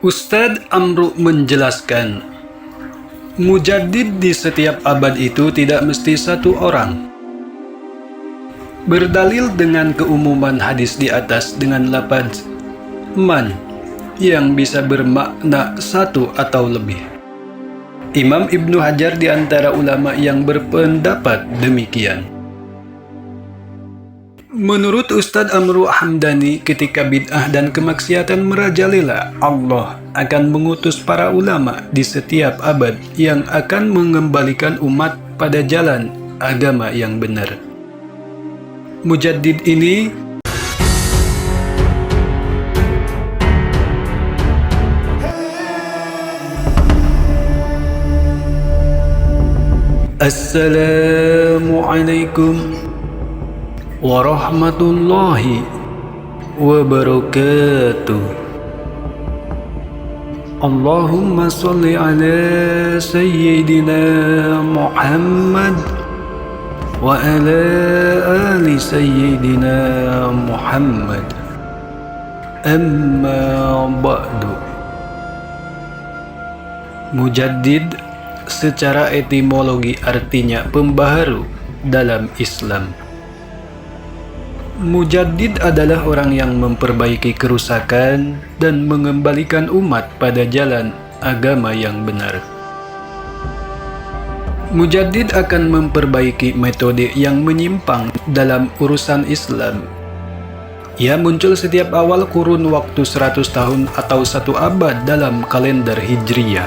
Ustadz Amru menjelaskan, mujaddid di setiap abad itu tidak mesti satu orang. Berdalil dengan keumuman hadis di atas dengan lafaz man yang bisa bermakna satu atau lebih. Imam Ibnu Hajar di antara ulama yang berpendapat demikian. Menurut Ustadz Amru Hamdani, ketika bid'ah dan kemaksiatan merajalela, Allah akan mengutus para ulama di setiap abad yang akan mengembalikan umat pada jalan agama yang benar. Mujaddid ini Assalamualaikum warahmatullahi wabarakatuh. Allahumma salli ala sayyidina Muhammad wa ala ali sayyidina Muhammad. Amma ba'du. Mujaddid secara etimologi artinya pembaharu dalam Islam. Mujaddid adalah orang yang memperbaiki kerusakan dan mengembalikan umat pada jalan agama yang benar. Mujaddid akan memperbaiki metode yang menyimpang dalam urusan Islam. Ia muncul setiap awal kurun waktu 100 tahun atau 1 abad dalam kalender Hijriyah.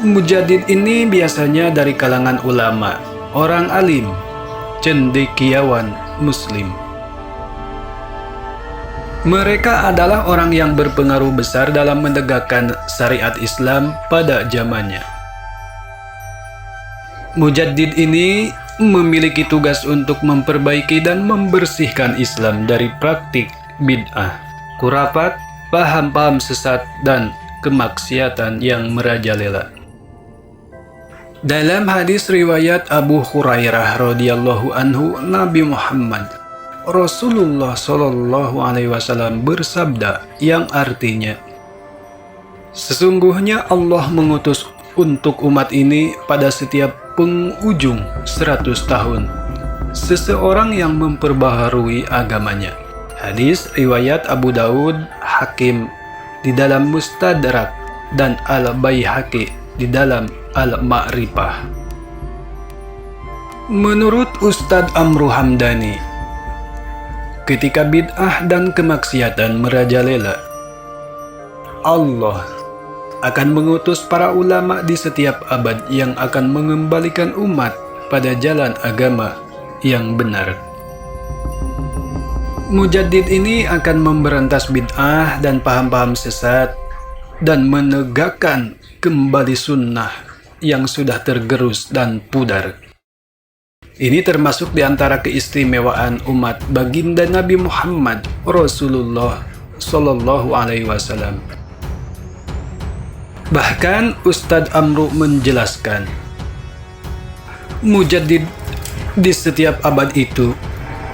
Mujaddid ini biasanya dari kalangan ulama, orang alim, cendekiawan Muslim. Mereka adalah orang yang berpengaruh besar dalam menegakkan syariat Islam pada zamannya. Mujaddid ini memiliki tugas untuk memperbaiki dan membersihkan Islam dari praktik bid'ah, khurafat, paham-paham sesat, dan kemaksiatan yang merajalela. Dalam hadis riwayat Abu Hurairah radhiyallahu anhu, Nabi Muhammad Rasulullah Shallallahu Alaihi Wasallam bersabda yang artinya, sesungguhnya Allah mengutus untuk umat ini pada setiap penghujung 100 tahun seseorang yang memperbaharui agamanya. Hadis riwayat Abu Daud, Hakim di dalam Mustadrak, dan Al-Baihaqi di dalam Al-Ma'rifah. Menurut Ustadz Amru Hamdani, ketika bid'ah dan kemaksiatan merajalela, Allah akan mengutus para ulama di setiap abad yang akan mengembalikan umat pada jalan agama yang benar. Mujaddid ini akan memberantas bid'ah dan paham-paham sesat dan menegakkan kembali sunnah yang sudah tergerus dan pudar. Ini termasuk di antara keistimewaan umat baginda Nabi Muhammad Rasulullah Shallallahu Alaihi Wasallam. Bahkan Ustadz Amru menjelaskan, mujaddid di setiap abad itu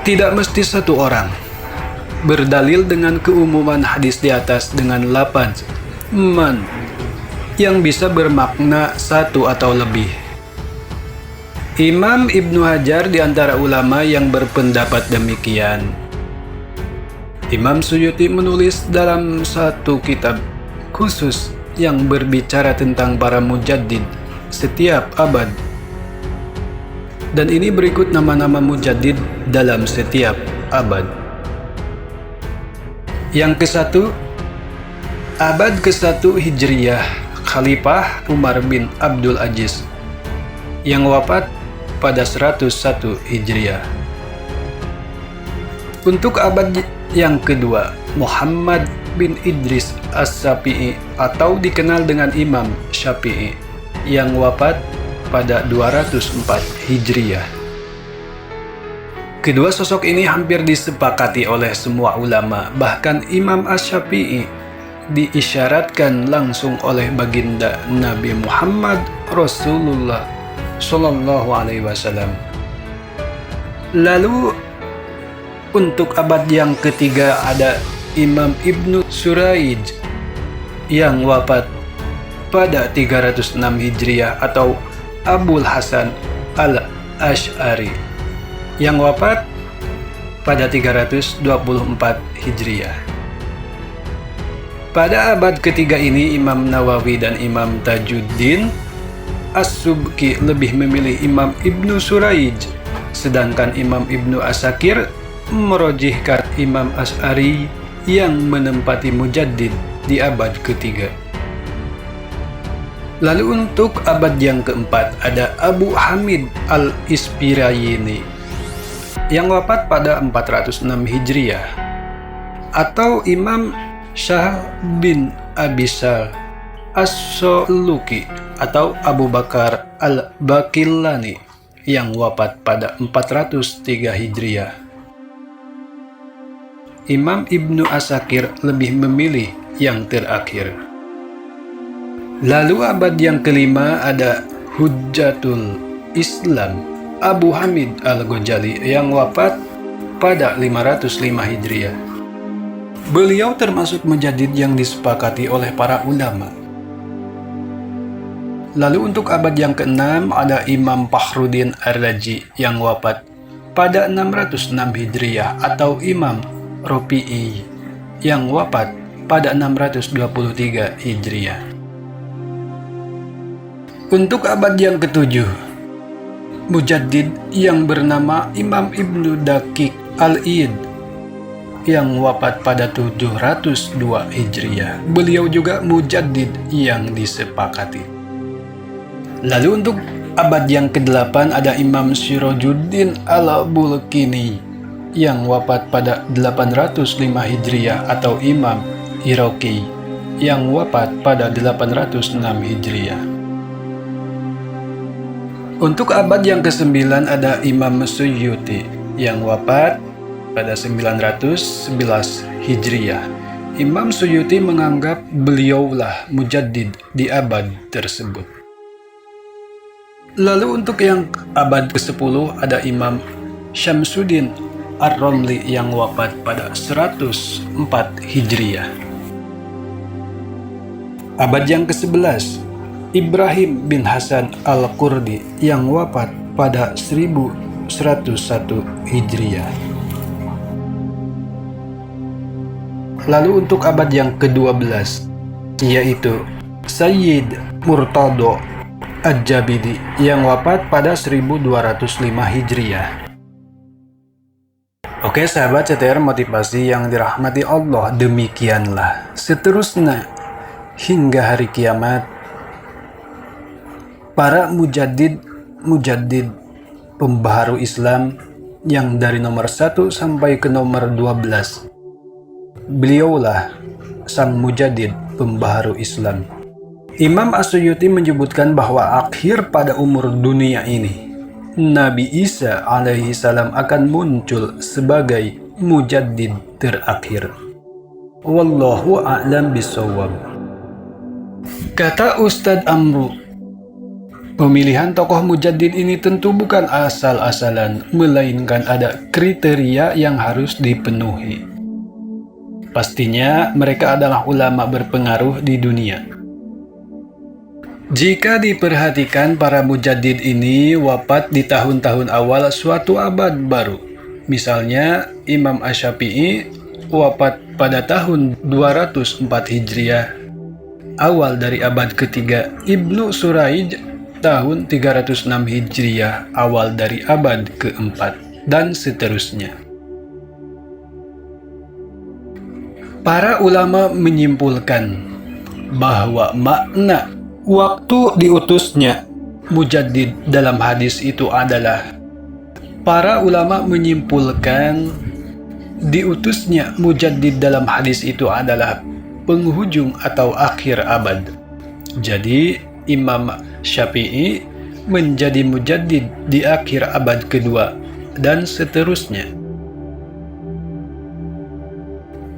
tidak mesti satu orang. Berdalil dengan keumuman hadis di atas dengan lafaz man yang bisa bermakna satu atau lebih. Imam Ibnu Hajar di antara ulama yang berpendapat demikian. Imam Suyuti menulis dalam satu kitab khusus yang berbicara tentang para mujaddid setiap abad. Dan ini berikut nama-nama mujaddid dalam setiap abad. Yang ke-1, abad ke-1 Hijriyah, Khalifah Umar bin Abdul Aziz yang wafat pada 101 Hijriah. Untuk abad yang kedua, Muhammad bin Idris As-Syafi'i atau dikenal dengan Imam Syafi'i yang wafat pada 204 Hijriah. Kedua sosok ini hampir disepakati oleh semua ulama, bahkan Imam Asy-Syafi'i diisyaratkan langsung oleh baginda Nabi Muhammad Rasulullah Shallallahu Alaihi Wasallam. Lalu untuk abad yang ketiga ada Imam Ibnu Suraij yang wafat pada 306 Hijriah atau Abul Hasan al-Asy'ari yang wafat pada 324 Hijriah. Pada abad ketiga ini, Imam Nawawi dan Imam Tajuddin As-Subki lebih memilih Imam Ibnu Suraij, sedangkan Imam Ibnu Asakir merojihkan Imam Asy'ari yang menempati Mujaddid di abad ketiga. Lalu untuk abad yang keempat ada Abu Hamid al-Isfirayini yang wafat pada 406 Hijriah atau Imam Syah bin Abisal As-Suluki atau Abu Bakar al-Bakillani yang wafat pada 403 Hijriah. Imam Ibnu Asakir lebih memilih yang terakhir. Lalu abad yang kelima ada Hujjatul Islam Abu Hamid al-Ghazali yang wafat pada 505 Hijriah. Beliau termasuk mujaddid yang disepakati oleh para ulama. Lalu untuk abad yang keenam ada Imam Fakhruddin Ar-Razi yang wafat pada 606 Hijriah atau Imam Rafi'i yang wafat pada 623 Hijriah. Untuk abad yang ketujuh, mujaddid yang bernama Imam Ibnu Daqiq Al-Id yang wafat pada 702 Hijriah. Beliau juga mujaddid yang disepakati. Lalu untuk abad yang ke-8 ada Imam Sirajuddin Al-Bulkini yang wafat pada 805 Hijriah atau Imam Iraqi yang wafat pada 806 Hijriah. Untuk abad yang ke-9 ada Imam Suyuti yang wafat pada 911 Hijriah. Imam Suyuti menganggap beliaulah mujaddid di abad tersebut. Lalu untuk yang abad ke-10 ada Imam Syamsuddin Ar-Romli yang wafat pada 104 Hijriah. Abad yang ke-11 Ibrahim bin Hasan Al-Qurdi yang wafat pada 1101 Hijriah. Lalu untuk abad yang ke-12 yaitu Sayyid Murtado Ad-Jabidi yang wafat pada 1205 Hijriah. Oke sahabat CTR motivasi yang dirahmati Allah, demikianlah seterusnya hingga hari kiamat para mujaddid pembaharu Islam yang dari nomor 1 sampai ke nomor 12. Beliaulah sang mujaddid pembaharu Islam. Imam As-Suyuti menyebutkan bahwa akhir pada umur dunia ini, Nabi Isa alaihi salam akan muncul sebagai mujaddid terakhir. Wallahu a'lam bishawab. Kata Ustadz Amru, pemilihan tokoh mujaddid ini tentu bukan asal-asalan, melainkan ada kriteria yang harus dipenuhi. Pastinya mereka adalah ulama berpengaruh di dunia. Jika diperhatikan, para mujaddid ini wafat di tahun-tahun awal suatu abad baru. Misalnya Imam Asy-Syafi'i wafat pada tahun 204 Hijriah, awal dari abad ketiga. Ibnu Suraij tahun 306 Hijriah, awal dari abad keempat, dan seterusnya. Para ulama menyimpulkan bahwa makna waktu diutusnya mujaddid dalam hadis itu adalah, para ulama menyimpulkan diutusnya mujaddid dalam hadis itu adalah penghujung atau akhir abad. Jadi Imam Syafi'i menjadi mujaddid di akhir abad kedua dan seterusnya.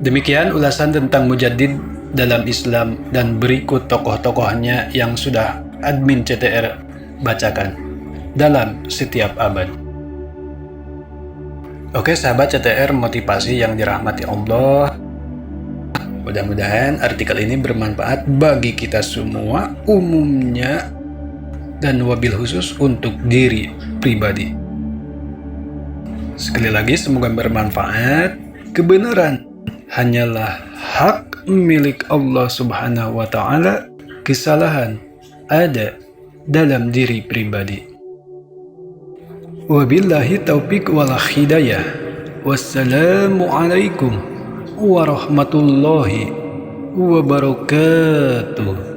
Demikian ulasan tentang mujaddid dalam Islam, dan berikut tokoh-tokohnya yang sudah admin CTR bacakan dalam setiap abad. Oke sahabat CTR motivasi yang dirahmati Allah, Mudah-mudahan artikel ini bermanfaat bagi kita semua umumnya dan wabil khusus untuk diri pribadi. Sekali lagi semoga bermanfaat. Kebenaran hanyalah hak milik Allah Subhanahu wa Ta'ala. Kesalahan ada dalam diri pribadi. Wabillahi taufiq wal hidayah. Wassalamualaikum warahmatullahi wabarakatuh.